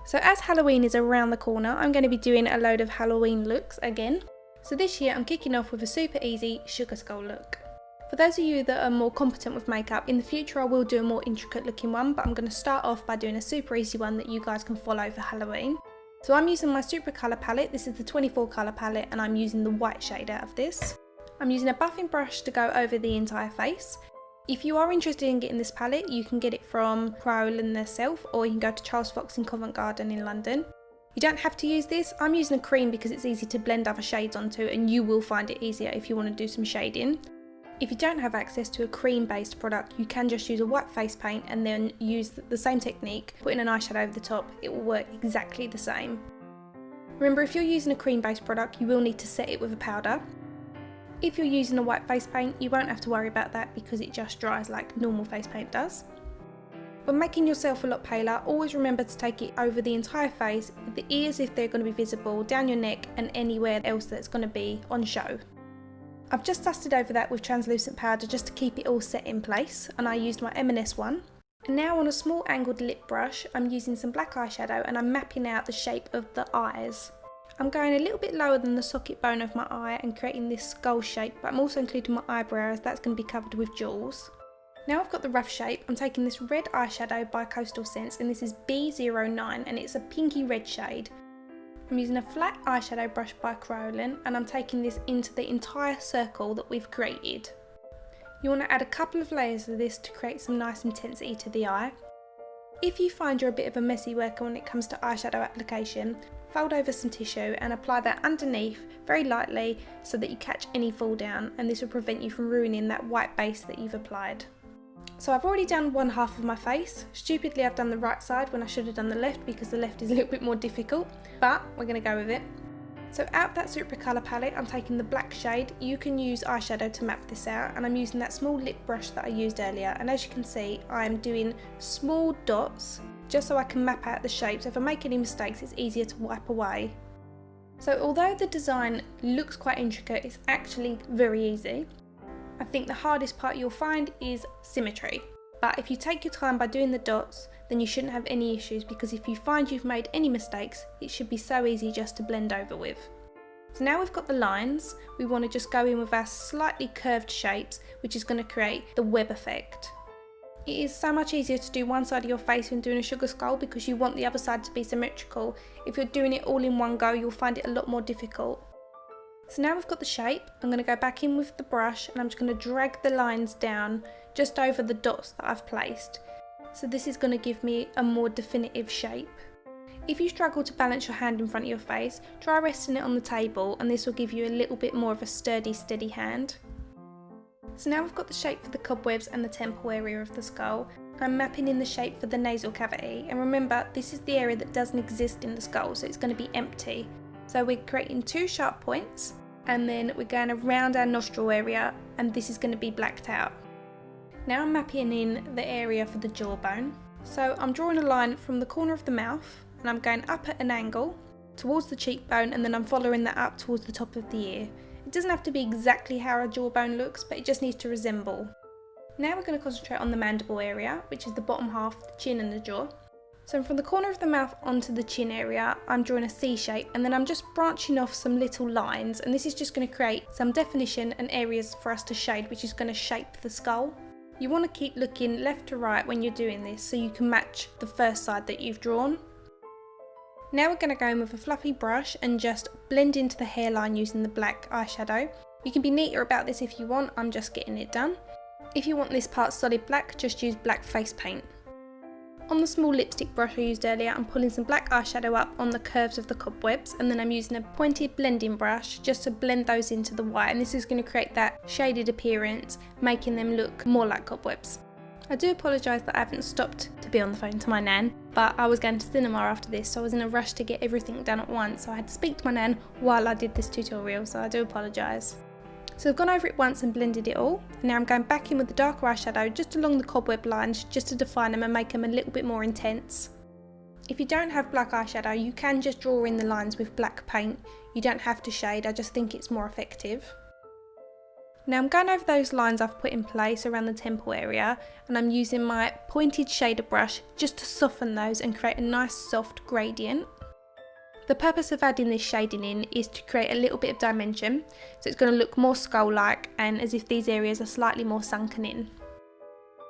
So as Halloween is around the corner, I'm going to be doing a load of Halloween looks again. So this year I'm kicking off with a super easy sugar skull look. For those of you that are more competent with makeup, in the future I will do a more intricate looking one, but I'm going to start off by doing a super easy one that you guys can follow for Halloween. So I'm using my super colour palette. This is the 24 colour palette and I'm using the white shade out of this. I'm using a buffing brush to go over the entire face. If you are interested in getting this palette, you can get it from Cryolan themselves, or you can go to Charles Fox in Covent Garden in London. You don't have to use this. I'm using a cream because it's easy to blend other shades onto, and you will find it easier if you want to do some shading. If you don't have access to a cream based product, you can just use a white face paint and then use the same technique, putting an eyeshadow over the top. It will work exactly the same. Remember, if you're using a cream based product, you will need to set it with a powder. If you're using a white face paint, you won't have to worry about that because it just dries like normal face paint does. When making yourself a lot paler, always remember to take it over the entire face, the ears if they're going to be visible, down your neck and anywhere else that's going to be on show. I've just dusted over that with translucent powder just to keep it all set in place, and I used my M&S one. And now on a small angled lip brush, I'm using some black eyeshadow and I'm mapping out the shape of the eyes. I'm going a little bit lower than the socket bone of my eye and creating this skull shape, but I'm also including my eyebrow as that's going to be covered with jewels. Now I've got the rough shape, I'm taking this red eyeshadow by Coastal Scents, and this is B09 and it's a pinky red shade. I'm using a flat eyeshadow brush by Cryolan and I'm taking this into the entire circle that we've created. You want to add a couple of layers of this to create some nice intensity to the eye. If you find you're a bit of a messy worker when it comes to eyeshadow application, fold over some tissue and apply that underneath very lightly so that you catch any fall down, and this will prevent you from ruining that white base that you've applied. So I've already done one half of my face. Stupidly I've done the right side when I should have done the left because the left is a little bit more difficult, but we're going to go with it. So out of that super colour palette I'm taking the black shade. You can use eyeshadow to map this out, and I'm using that small lip brush that I used earlier, and as you can see I'm doing small dots just so I can map out the shapes. If I make any mistakes it's easier to wipe away. So although the design looks quite intricate, it's actually very easy. I think the hardest part you'll find is symmetry, but if you take your time by doing the dots then you shouldn't have any issues, because if you find you've made any mistakes it should be so easy just to blend over with. So now we've got the lines, we want to just go in with our slightly curved shapes, which is going to create the web effect. It is so much easier to do one side of your face when doing a sugar skull because you want the other side to be symmetrical. If you're doing it all in one go you'll find it a lot more difficult. So now we've got the shape, I'm going to go back in with the brush and I'm just going to drag the lines down just over the dots that I've placed. So this is going to give me a more definitive shape. If you struggle to balance your hand in front of your face, try resting it on the table and this will give you a little bit more of a sturdy, steady hand. So now we've got the shape for the cobwebs and the temple area of the skull. I'm mapping in the shape for the nasal cavity, and remember this is the area that doesn't exist in the skull, so it's going to be empty. So we're creating two sharp points and then we're going around our nostril area, and this is going to be blacked out. Now I'm mapping in the area for the jawbone. So I'm drawing a line from the corner of the mouth and I'm going up at an angle towards the cheekbone, and then I'm following that up towards the top of the ear. It doesn't have to be exactly how our jawbone looks, but it just needs to resemble. Now we're going to concentrate on the mandible area, which is the bottom half, the chin and the jaw. So from the corner of the mouth onto the chin area, I'm drawing a C shape, and then I'm just branching off some little lines, and this is just going to create some definition and areas for us to shade, which is going to shape the skull. You want to keep looking left to right when you're doing this so you can match the first side that you've drawn. Now we're going to go in with a fluffy brush and just blend into the hairline using the black eyeshadow. You can be neater about this if you want, I'm just getting it done. If you want this part solid black, just use black face paint. On the small lipstick brush I used earlier, I'm pulling some black eyeshadow up on the curves of the cobwebs, and then I'm using a pointed blending brush just to blend those into the white, and this is going to create that shaded appearance, making them look more like cobwebs. I do apologise that I haven't stopped to be on the phone to my nan, but I was going to cinema after this, so I was in a rush to get everything done at once, so I had to speak to my nan while I did this tutorial, so I do apologise. So I've gone over it once and blended it all. Now I'm going back in with the darker eyeshadow just along the cobweb lines just to define them and make them a little bit more intense. If you don't have black eyeshadow, you can just draw in the lines with black paint. You don't have to shade, I just think it's more effective. Now I'm going over those lines I've put in place around the temple area, and I'm using my pointed shader brush just to soften those and create a nice soft gradient. The purpose of adding this shading in is to create a little bit of dimension, so it's going to look more skull-like and as if these areas are slightly more sunken in.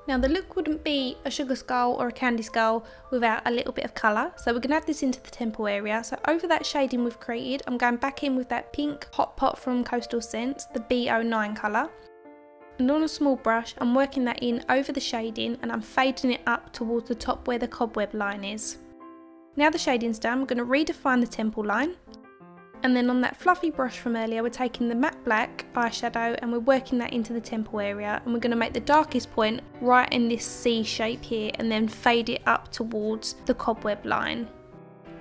Now the look wouldn't be a sugar skull or a candy skull without a little bit of colour, so we're going to add this into the temple area. So over that shading we've created, I'm going back in with that pink Hot Pot from Coastal Scents, the B09 colour. And on a small brush I'm working that in over the shading and I'm fading it up towards the top where the cobweb line is. Now the shading's done, I'm going to redefine the temple line. And then on that fluffy brush from earlier, we're taking the matte black eyeshadow and we're working that into the temple area, and we're going to make the darkest point right in this C shape here and then fade it up towards the cobweb line.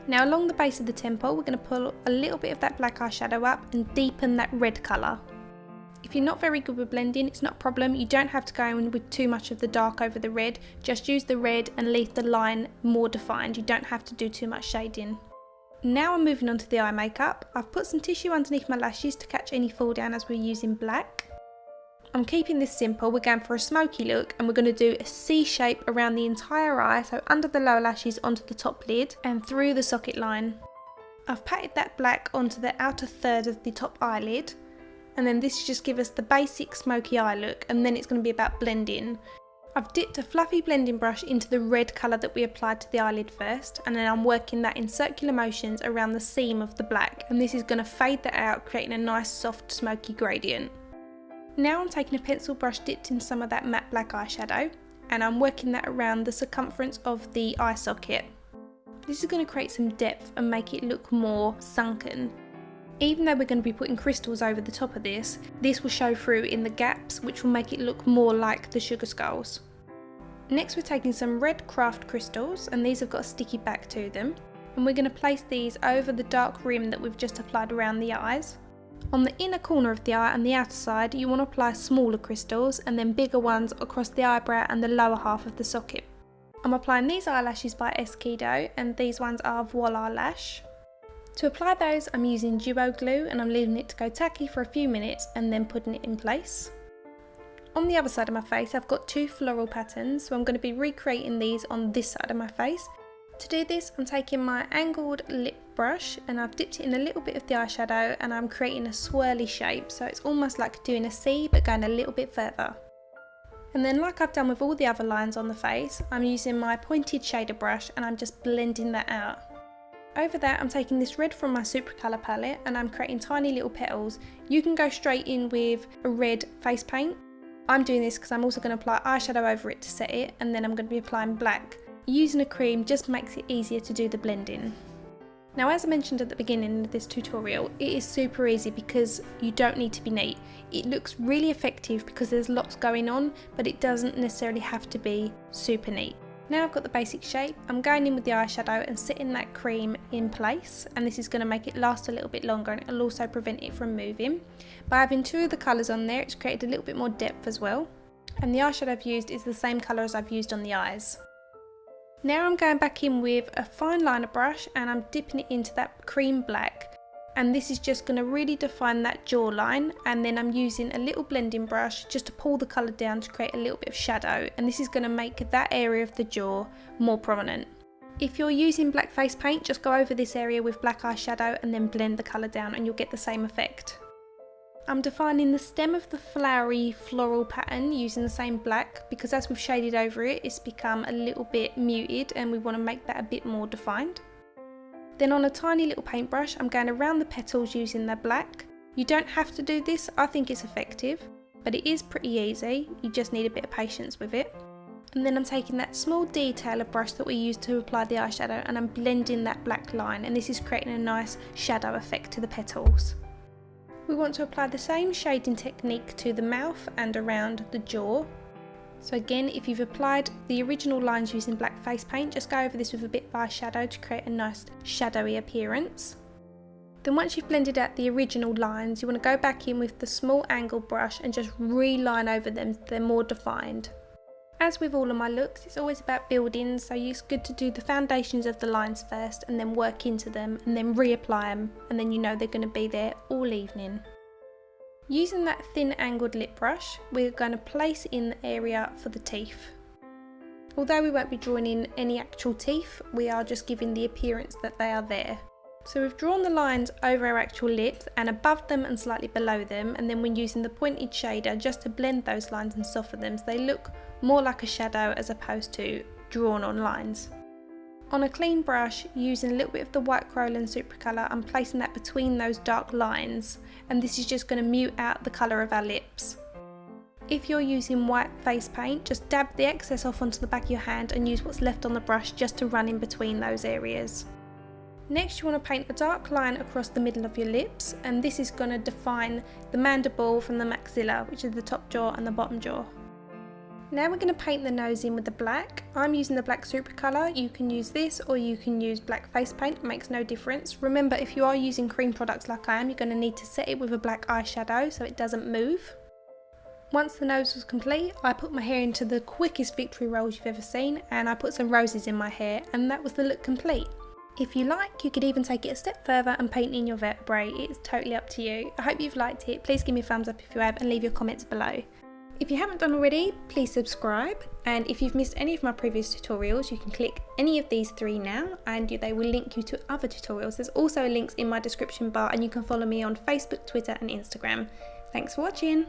Now along the base of the temple, we're going to pull a little bit of that black eyeshadow up and deepen that red colour. If you're not very good with blending, it's not a problem. You don't have to go in with too much of the dark over the red. Just use the red and leave the line more defined. You don't have to do too much shading. Now I'm moving on to the eye makeup. I've put some tissue underneath my lashes to catch any fall down as we're using black. I'm keeping this simple. We're going for a smoky look and we're going to do a C shape around the entire eye, so under the lower lashes onto the top lid and through the socket line. I've patted that black onto the outer third of the top eyelid, and then this just gives us the basic smoky eye look, and then it's going to be about blending. I've dipped a fluffy blending brush into the red colour that we applied to the eyelid first, and then I'm working that in circular motions around the seam of the black, and this is going to fade that out, creating a nice soft smoky gradient. Now I'm taking a pencil brush dipped in some of that matte black eyeshadow, and I'm working that around the circumference of the eye socket. This is going to create some depth and make it look more sunken. Even though we're going to be putting crystals over the top of this will show through in the gaps, which will make it look more like the sugar skulls. Next we're taking some red craft crystals, and these have got a sticky back to them, and we're going to place these over the dark rim that we've just applied around the eyes. On the inner corner of the eye and the outer side you want to apply smaller crystals and then bigger ones across the eyebrow and the lower half of the socket. I'm applying these eyelashes by Esquido, and these ones are Voila Lash. To apply those I'm using duo glue and I'm leaving it to go tacky for a few minutes and then putting it in place. On the other side of my face I've got two floral patterns, so I'm going to be recreating these on this side of my face. To do this I'm taking my angled lip brush and I've dipped it in a little bit of the eyeshadow and I'm creating a swirly shape, so it's almost like doing a C but going a little bit further. And then like I've done with all the other lines on the face, I'm using my pointed shader brush and I'm just blending that out. Over that I'm taking this red from my Super Colour palette and I'm creating tiny little petals. You can go straight in with a red face paint. I'm doing this because I'm also going to apply eyeshadow over it to set it, and then I'm going to be applying black. Using a cream just makes it easier to do the blending. Now as I mentioned at the beginning of this tutorial, it is super easy because you don't need to be neat. It looks really effective because there's lots going on, but it doesn't necessarily have to be super neat. Now I've got the basic shape, I'm going in with the eyeshadow and setting that cream in place, and this is going to make it last a little bit longer and it'll also prevent it from moving. By having two of the colours on there, it's created a little bit more depth as well. And the eyeshadow I've used is the same colour as I've used on the eyes. Now I'm going back in with a fine liner brush and I'm dipping it into that cream black. And this is just going to really define that jawline, and then I'm using a little blending brush just to pull the colour down to create a little bit of shadow, and this is going to make that area of the jaw more prominent. If you're using black face paint, just go over this area with black eyeshadow and then blend the colour down and you'll get the same effect. I'm defining the stem of the flowery floral pattern using the same black because as we've shaded over it, it's become a little bit muted and we want to make that a bit more defined. Then on a tiny little paintbrush, I'm going around the petals using the black. You don't have to do this, I think it's effective, but it is pretty easy, you just need a bit of patience with it. And then I'm taking that small detailer brush that we used to apply the eyeshadow and I'm blending that black line, and this is creating a nice shadow effect to the petals. We want to apply the same shading technique to the mouth and around the jaw. So again, if you've applied the original lines using black face paint, just go over this with a bit of eyeshadow to create a nice shadowy appearance. Then once you've blended out the original lines, you want to go back in with the small angle brush and just reline over them so they're more defined. As with all of my looks, it's always about building, so it's good to do the foundations of the lines first and then work into them and then reapply them, and then you know they're going to be there all evening. Using that thin angled lip brush, we're going to place in the area for the teeth. Although we won't be drawing in any actual teeth, we are just giving the appearance that they are there. So we've drawn the lines over our actual lips and above them and slightly below them, and then we're using the pointed shader just to blend those lines and soften them so they look more like a shadow as opposed to drawn on lines. On a clean brush, using a little bit of the white Kryolan Supracolor, I'm placing that between those dark lines, and this is just going to mute out the colour of our lips. If you're using white face paint, just dab the excess off onto the back of your hand and use what's left on the brush just to run in between those areas. Next, you want to paint a dark line across the middle of your lips, and this is going to define the mandible from the maxilla, which is the top jaw and the bottom jaw. Now we're going to paint the nose in with the black. I'm using the black Supracolor. You can use this or you can use black face paint, it makes no difference. Remember, if you are using cream products like I am, you're going to need to set it with a black eyeshadow so it doesn't move. Once the nose was complete, I put my hair into the quickest victory rolls you've ever seen, and I put some roses in my hair, and that was the look complete. If you like, you could even take it a step further and paint in your vertebrae. It's totally up to you. I hope you've liked it. Please give me a thumbs up if you have and leave your comments below. If you haven't done already, please subscribe, and if you've missed any of my previous tutorials, you can click any of these 3 now and they will link you to other tutorials. There's also links in my description bar, and you can follow me on Facebook, Twitter and Instagram. Thanks for watching!